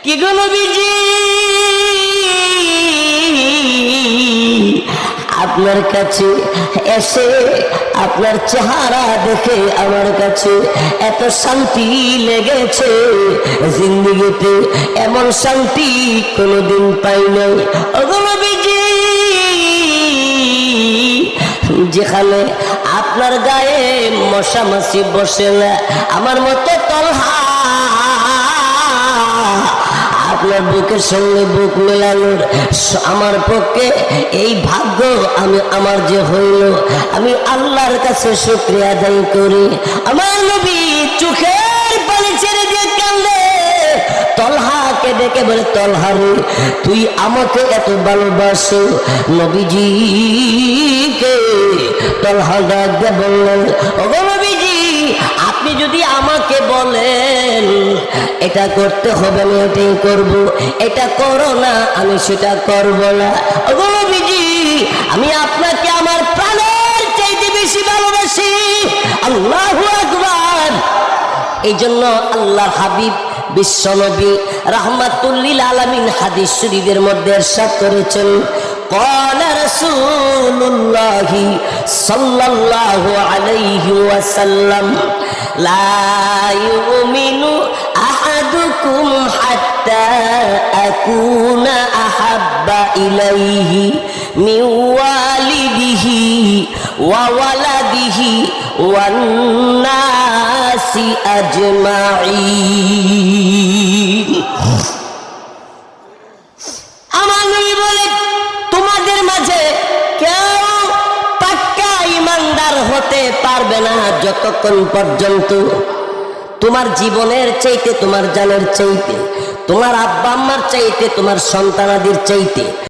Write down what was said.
কি গো নবীজি, আপনার কাছে এসে আপনার চেহারা দেখে আমার কাছে এত শান্তি লেগেছে, জিন্দেগিতে এমন শান্তি কোনোদিন পাই নাই। ওগো নবীজি, যেখানে আপনার গায়ে মশা মাছি বসে না, আমার মতো তলহা আপনার বুকের সঙ্গে বুক মেলানোর আমার পক্ষে এই ভাগ্য আমার যে হইল, আমি আল্লাহর কাছে শুকরিয়া আদায় করি। আমার নবী চোখের পানি ছেড়ে দিয়ে কান্দে, তলহাকে ডেকে বলে, তলহা রে, তুই আমাকে এত ভালোবাসো? নবীজিকে তলহা ডাক দিয়ে বললেন, ওগো নবীজি, আপনি যদি আমাকে বলেন এটা করতে হবে আমি এটাই করব, এটা করো না আমি সেটা করব না। ওগো নবীজি, আমি আপনাকে আমার প্রাণের চাইতে বেশি ভালোবাসি। আল্লাহু আকবার। এই জন্য আল্লাহর হাবিব বিশ্বনবী রাহমাতুল লিল আলামিন হাদিস শরীফের মধ্যে ইরশাদ করেছেন, قال رسول الله صلى الله عليه وسلم لا يؤمن أحدكم حتى أكون أحب إليه من والده وولده والناس أجمعين। আমার নবী বলে, তোমাদের মাঝে কেউ পাক্কা ইমানদার হতে পারবে না যতক্ষণ পর্যন্ত তোমার জীবনের চাইতে, তোমার জানের চাইতে, তোমার আব্বা আম্মার চাইতে, তোমার সন্তানাদির চাইতে